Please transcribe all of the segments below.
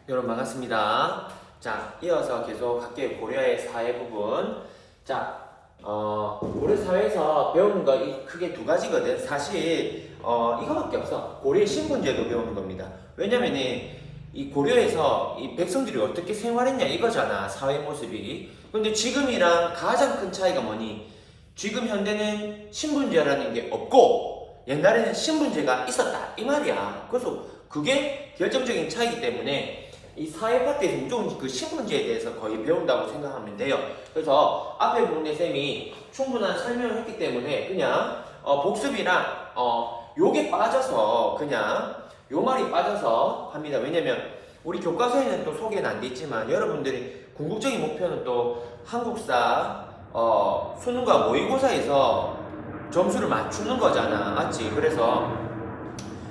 여러분 반갑습니다. 자, 이어서 계속 갈게요. 고려의 사회 부분. 자, 고려 사회에서 배우는 거 크게 두 가지거든. 사실 이거밖에 없어. 고려 신분제도 배우는 겁니다. 왜냐면은 이 고려에서 이 백성들이 어떻게 생활했냐 이거잖아. 사회 모습이. 근데 지금이랑 가장 큰 차이가 뭐니? 지금 현대는 신분제라는 게 없고 옛날에는 신분제가 있었다 이 말이야. 그래서 그게 결정적인 차이기 때문에 이 사회 파트에서 무조건 그 신분제에 대해서 거의 배운다고 생각하면 돼요. 그래서 앞에 보는 쌤이 충분한 설명을 했기 때문에 그냥 복습이랑 요게 빠져서 그냥 요 말이 빠져서 합니다. 왜냐면 우리 교과서에는 또 소개는 안 돼 있지만 여러분들이 궁극적인 목표는 또 한국사 수능과 모의고사에서 점수를 맞추는 거잖아. 맞지? 그래서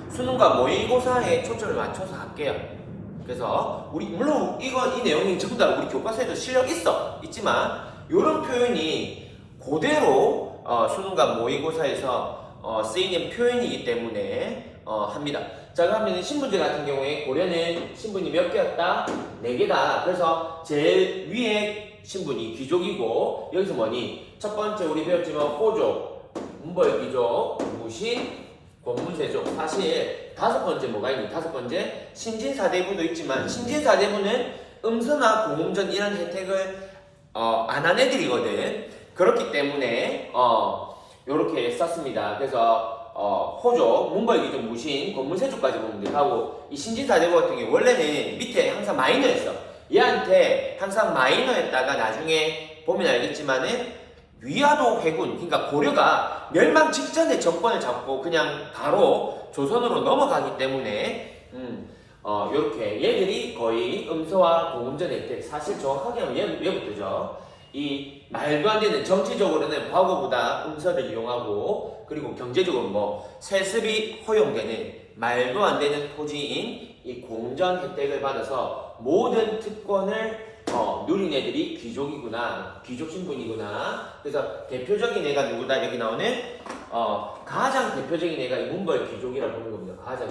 수능과 모의고사에 초점을 맞춰서 할게요. 그래서 우리 물론 이 내용이 전부 다 우리 교과서에도 실력 있지만 이런 표현이 그대로 수능과 모의고사에서 쓰이는 표현이기 때문에 합니다. 자, 그러면 신분제 같은 경우에 고려는 신분이 몇 개였다? 4개다. 그래서 제일 위에 신분이 귀족이고 여기서 뭐니? 첫 번째 우리 배웠지만 호족, 문벌귀족, 무신, 권문세족. 사실 5번째 뭐가 있니? 5번째 신진사대부도 있지만 신진사대부는 음서나 공음전 이런 혜택을 안 한 애들이거든. 그렇기 때문에 요렇게 썼습니다. 그래서 호족, 문벌귀족, 무신, 권문세족까지 보면 돼. 하고 이 신진사대부 같은 경우 원래는 밑에 항상 마이너였어. 얘한테 항상 마이너였다가 나중에 보면 알겠지만은 위화도 회군, 그러니까 고려가 멸망 직전에 정권을 잡고 그냥 바로 조선으로 넘어가기 때문에 요렇게 얘들이 거의 음서와 공음전 혜택, 사실 정확하게 하면 얘부터죠. 이 말도 안 되는 정치적으로는 과거보다 음서를 이용하고 그리고 경제적으로 뭐 세습이 허용되는 말도 안 되는 토지인 이 공전 혜택을 받아서 모든 특권을 누린 애들이 귀족이구나, 귀족 신분이구나. 그래서 대표적인 애가 누구다? 여기 나오는 가장 대표적인 애가 이 문벌 귀족이라고 보는 겁니다. 가장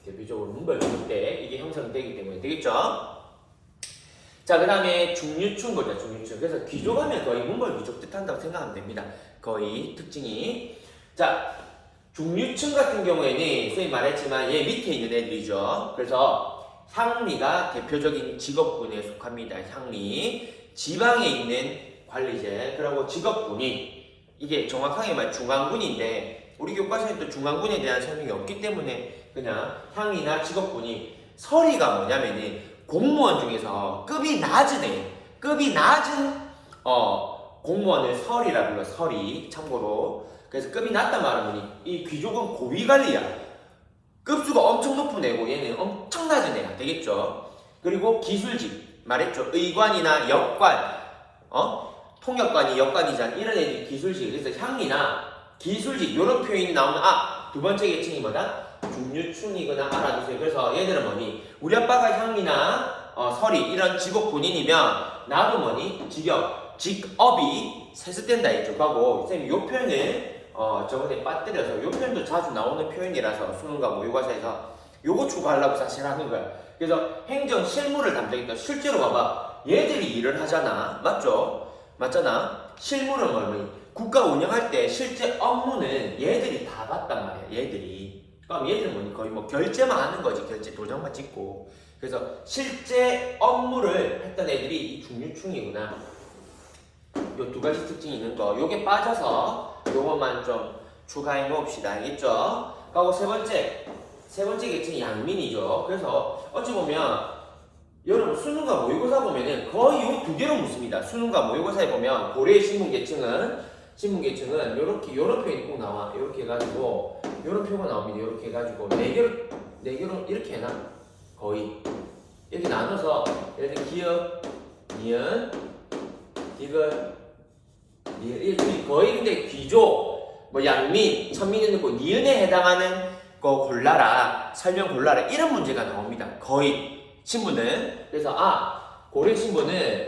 대표적으로 문벌 귀족 때 이게 형성되기 때문에 되겠죠? 자, 그 다음에 중류층 보자. 중류층. 그래서 귀족하면 거의 문벌 귀족 뜻한다고 생각하면 됩니다. 거의 특징이. 자, 중류층 같은 경우에는 선생님이 말했지만 얘 밑에 있는 애들이죠. 그래서 향리가 대표적인 직업군에 속합니다. 향리. 지방에 있는 관리제. 그리고 직업군이 이게 정확하게 말하면 중앙군인데 우리 교과서에 또 중앙군에 대한 설명이 없기 때문에 그냥 향리나 직업군이 서리가 뭐냐면은 공무원 중에서 급이 낮은 애, 급이 낮은 공무원을 서리라 불러. 서리. 참고로. 그래서 급이 낮단 말은 이 귀족은 고위관리야. 급수가 엄청 높은 애고 얘는 엄청 낮은 애야. 되겠죠? 그리고 기술직 말했죠. 의관이나 역관, 통역관이 역관이잖아. 이런 애들이 기술직. 그래서 향리나 기술직 이런 표현이 나오면 두 번째 계층이 뭐다? 중류층이거나 알아두세요. 그래서 얘들은 뭐니? 우리 아빠가 향리나 서리 이런 직업 본인이면 나도 뭐니? 직업이 세습된다 했죠. 하고 쌤이 요 표현을 저번에 빠뜨려서 요 표현도 자주 나오는 표현이라서 수능과 모의고사에서 요거 추가하려고 사실 하는 거야. 그래서 행정 실무를 담당했다. 실제로 봐봐. 얘들이 일을 하잖아. 맞죠? 맞잖아. 실무는 뭐니? 국가 운영할 때 실제 업무는 얘들이 다 봤단 말이야. 얘들이. 그럼 얘들은 뭐니? 거의 뭐 결제만 하는 거지. 결제 도장만 찍고. 그래서 실제 업무를 했던 애들이 이 중류층이구나. 요 두 가지 특징이 있는 거. 요게 빠져서 요것만 좀 추가해 놓읍시다. 알겠죠? 그리고 세 번째 계층이 양민이죠. 그래서 어찌 보면 여러분 수능과 모의고사 보면은 거의 요 두 개로 묻습니다. 수능과 모의고사에 보면 고려의 신분 계층은 요렇게 요런 표현이 꼭 나와. 요렇게 해가지고 요런 표가 나옵니다. 요렇게 해가지고 네 개로 이렇게 해놔. 거의 이렇게 나눠서 예를 들어 기역, 니은, 디귿, 거의 근데 귀족, 뭐 양민, 천민은 있고 니은에 해당하는 거 골라라, 설명 골라라 이런 문제가 나옵니다. 거의 신분은. 그래서 고려 신분은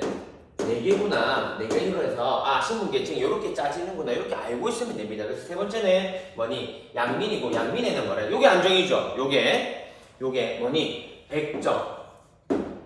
4개구나, 4개로 해서 신분 계층 이렇게 짜지는구나 이렇게 알고 있으면 됩니다. 그래서 세 번째는 뭐니? 양민이고 양민에는 뭐래? 요게 안정이죠. 요게 뭐니? 백정,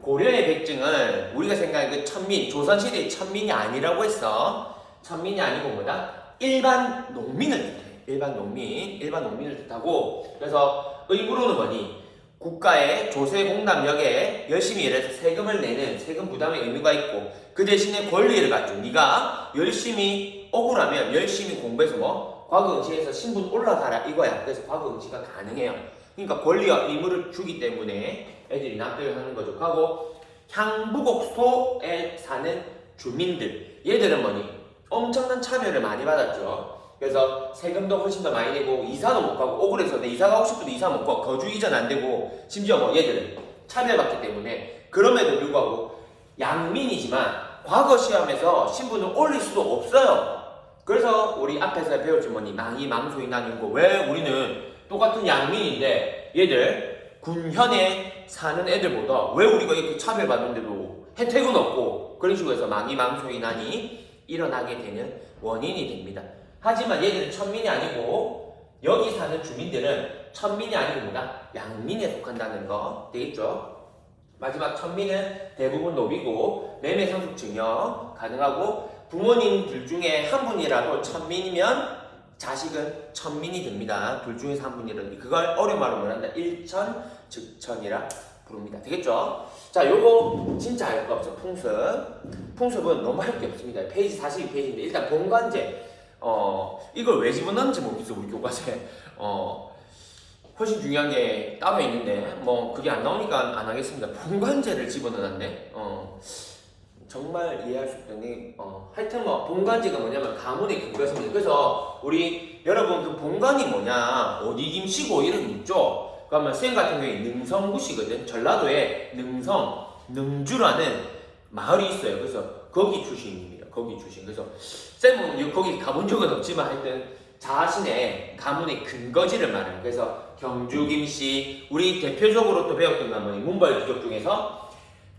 고려의 백증은 우리가 생각하는 그 천민, 조선시대의 천민이 아니라고 했어. 천민이 아니고 뭐다? 일반 농민을 뜻해. 일반 농민을 뜻하고, 그래서 의무로는 뭐니? 국가의 조세공납력에 열심히 일해서 세금을 내는 세금 부담의 의무가 있고, 그 대신에 권리를 갖죠. 네가 열심히 억울하면 열심히 공부해서 뭐 과거응시에서 신분 올라가라 이거야. 그래서 과거응시가 가능해요. 그러니까 권리와 의무를 주기 때문에 애들이 납득을 하는 거죠. 하고 향부곡소에 사는 주민들, 얘들은 뭐니? 엄청난 차별을 많이 받았죠. 그래서 세금도 훨씬 더 많이 내고 이사도 못 가고, 억울해서 내 이사 가고 싶어도 이사 못 가고 거주 이전 안 되고, 심지어 뭐 얘들은 차별받기 때문에, 그럼에도 불구하고 양민이지만 과거 시험에서 신분을 올릴 수도 없어요. 그래서 우리 앞에서 배웠지 뭐니? 망이 망소이 나는 거. 왜 우리는 똑같은 양민인데 얘들 군현에 사는 애들보다 왜 우리가 이렇게 차별받는데도 혜택은 없고, 그런 식으로 해서 망이 망소이 난이 일어나게 되는 원인이 됩니다. 하지만 얘들은 천민이 아니고, 여기 사는 주민들은 천민이 아니고 뭐다? 양민에 속한다는 거 되겠죠? 마지막 천민은 대부분 노비고 매매 상속 증여 가능하고, 부모님들 중에 한 분이라도 천민이면 자식은 천민이 됩니다. 둘 중에서 한 분이라도. 그걸 어려움으로 말한다. 일천즉천이라 부릅니다. 되겠죠? 자, 요거 진짜 알 거 없어. 풍습은 너무 할 게 없습니다. 페이지 42페이지인데 일단 본관제, 이걸 왜 집어넣는지 모르겠어. 우리 교과서에 훨씬 중요한 게 따로 있는데 뭐 그게 안 나오니까 안 하겠습니다. 본관제를 집어넣었네. 정말 이해할 수 없더니 하여튼 뭐 본관제가 뭐냐면 가문의 근거였습니다. 그래서 우리 여러분 그 본관이 뭐냐, 어디 김씨고 이런 거 있죠. 그러면 쌤 같은 경우에 능성구시거든. 전라도에 능성, 능주라는 마을이 있어요. 그래서 거기 출신입니다. 거기 출신. 그래서 쌤은 거기 가본 적은 없지만 하여튼 자신의 가문의 근거지를 말해요. 그래서 경주 김씨, 우리 대표적으로 또 배웠던 가문이 문벌 귀족 중에서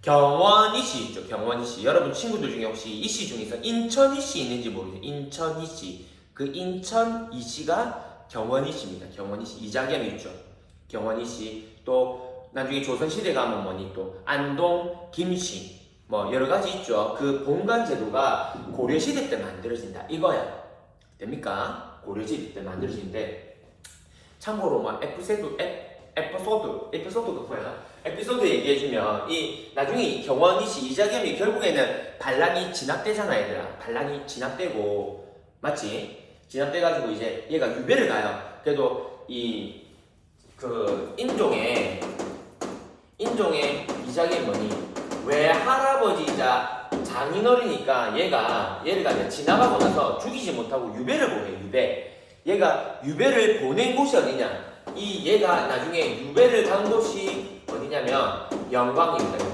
경원이씨 있죠. 경원이씨. 여러분 친구들 중에 혹시 이씨 중에서 인천이씨 있는지 모르겠어요. 인천이씨. 그 인천이씨가 경원이씨입니다. 경원이씨. 이자겸 있죠. 경원이씨. 또 나중에 조선시대 가면 뭐니 또 안동 김씨. 뭐 여러가지 있죠. 그 본관제도가 고려시대 때 만들어진다 이거야. 됩니까? 고려시대 때 만들어지는데, 참고로 뭐 에피소드가 뭐야? 에피소드 얘기해주면 이 나중에 이 경원이씨 이자겸이 결국에는 반란이 진압되잖아. 얘들아, 반란이 진압되고, 맞지? 진압돼가지고 이제 얘가 유배를 가요. 그래도 이 그 인종의 이자겸이 뭐니? 왜 할아버지이자 장인어리니까 얘가 지나가고 나서 죽이지 못하고 유배를 보내. 얘가 유배를 보낸 곳이 어디냐? 얘가 나중에 유배를 간 곳이 어디냐면 영광입니다.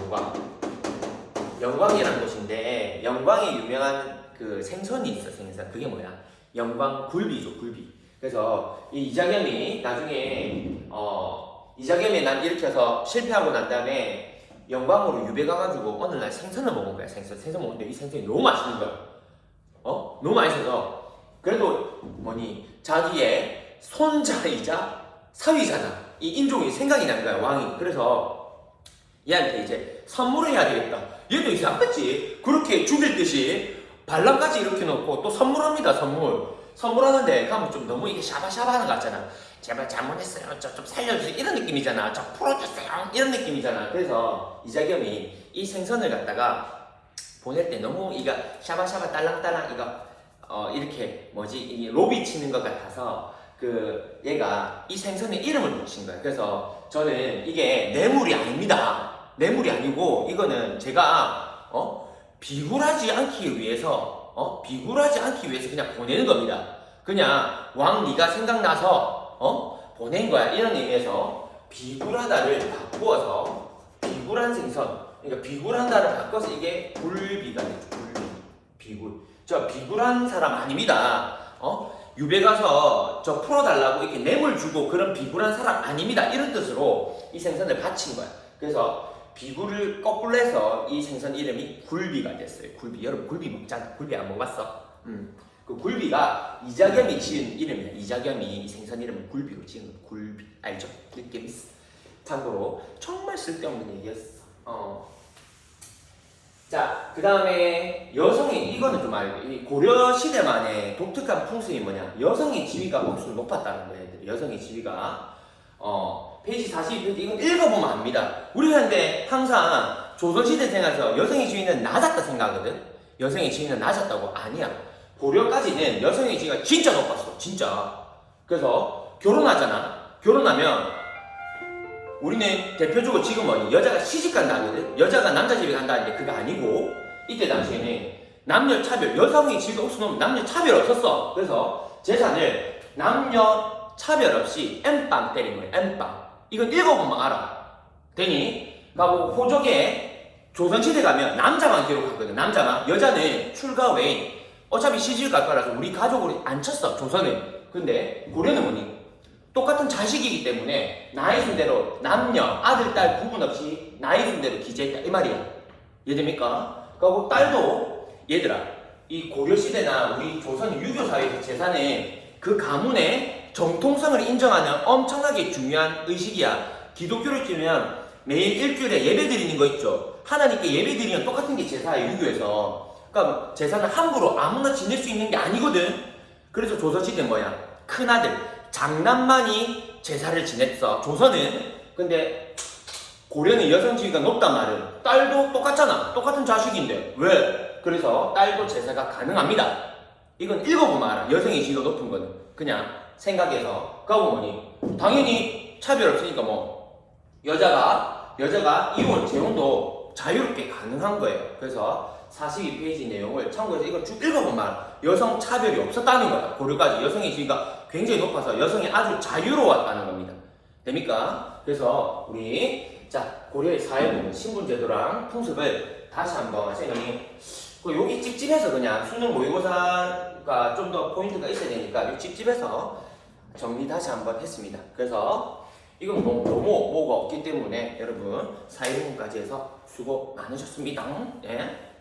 영광이라는 곳인데, 영광에 유명한 그 생선이 있어. 생선. 그게 뭐야? 영광 굴비죠. 굴비. 그래서 이 이자겸이 나중에 이자겸이 난 일으켜서 실패하고 난 다음에 영광으로 유배 가가지고 어느 날 생선을 먹은 거야. 생선 먹는데 이 생선이 너무 맛있는 거야. 너무 맛있어서 그래도 뭐니 자기의 손자이자 사위잖아. 이 인종이 생각이 난 거야, 왕이. 그래서 얘한테 이제 선물을 해야 되겠다. 얘도 이제 아팠지. 그렇게 죽일 듯이 반란까지 이렇게 넣고 또 선물합니다. 선물하는데 가면 좀 너무 이게 샤바샤바하는 것 같잖아. 제발 잘못했어요. 저 좀 살려주세요. 이런 느낌이잖아. 저 풀어주세요. 이런 느낌이잖아. 그래서 이자겸이 이 생선을 갖다가 보낼 때 너무 이가 샤바샤바 딸랑딸랑 이거 이렇게 뭐지 이게 로비 치는 것 같아서 그 얘가 이 생선에 이름을 붙인 거야. 그래서 저는 이게 뇌물이 아닙니다. 뇌물이 아니고 이거는 제가 비굴하지 않기 위해서 그냥 보내는 겁니다. 그냥 왕 네가 생각나서 보낸 거야. 이런 의미에서 비굴하다를 바꾸어서 비굴한 생선, 그러니까 비굴한다를 바꿔서 이게 굴비가 되죠. 비굴. 저 비굴한 사람 아닙니다. 유배 가서 저 풀어달라고 이렇게 뇌물 주고 그런 비굴한 사람 아닙니다. 이런 뜻으로 이 생선을 바친 거야. 그래서 비굴을 거꾸로 해서 이 생선 이름이 굴비가 됐어요. 굴비. 여러분 굴비 먹잖아. 굴비 안 먹어봤어? 그 굴비가 이자겸이 지은 이름이야. 이자겸이 이 생선 이름을 굴비로 지은 거. 굴비. 알죠? 느낌. 참고로 정말 쓸데없는 얘기였어. 자, 그 다음에 여성이, 이거는 좀 알고, 이 고려 시대만의 독특한 풍습이 뭐냐. 여성의 지위가 목수로 높았다는 거예요. 여성의 지위가. 페이지 42페이지, 이건 읽어보면 압니다. 우리가 근데 항상 조선시대 생활에서 여성의 지위는 낮았다 생각하거든? 여성의 지위는 낮았다고? 아니야. 고려까지는 여성의 지위가 진짜 높았어. 진짜. 그래서 결혼하잖아. 결혼하면 우리는 대표적으로 지금 뭐니? 여자가 시집 간다 하거든? 여자가 남자 집에 간다는데 그거 아니고 이때 당시에는 남녀 차별, 여성의 지위가 없으면 남녀 차별 없었어. 그래서 재산을 남녀 차별 없이 N빵 때린 거예요. N빵. 이건 읽어보면 알아. 되니? 가고 호족에 조선시대 가면 남자만 기록하거든. 남자만. 여자는 출가 외인. 어차피 시집 갈 거라서 우리 가족으로 안 쳤어. 조선은. 근데 고려는 뭐니? 똑같은 자식이기 때문에 나이 순대로 남녀, 아들, 딸 구분 없이 나이 순대로 기재했다. 이 말이야. 이해됩니까? 그리고 딸도 얘들아. 이 고려시대나 우리 조선 유교사회에서 재산은 그 가문의 정통성을 인정하는 엄청나게 중요한 의식이야. 기독교를 치면 매일 일주일에 예배 드리는 거 있죠. 하나님께 예배 드리면 똑같은 게 제사야, 유교에서. 그러니까 제사는 함부로 아무나 지낼 수 있는 게 아니거든. 그래서 조선시대는 뭐야? 큰아들, 장남만이 제사를 지냈어. 조선은. 근데 고려는 여성 지위가 높단 말은 딸도 똑같잖아. 똑같은 자식인데. 왜? 그래서 딸도 제사가 가능합니다. 이건 읽어보면 알아. 여성의 지위가 높은 거는. 그냥 생각해서. 그하고 뭐니? 당연히 차별 없으니까 뭐 여자가 이혼, 재혼도 자유롭게 가능한 거예요. 그래서 42페이지 내용을 참고해서 이거 쭉 읽어보면 알아. 여성 차별이 없었다는 거야. 고려까지 여성의 지위가 굉장히 높아서 여성이 아주 자유로웠다는 겁니다. 됩니까? 그래서 우리 고려의 사회부분 신분제도랑 풍습을 다시 한번 선생님이 여기 찝찝해서 그냥 수능 모의고사가 좀 더 포인트가 있어야 되니까 이 찝찝해서 정리 다시 한번 했습니다. 그래서 이건 뭐가 없기 때문에 여러분 사회부분까지 해서 수고 많으셨습니다. 예.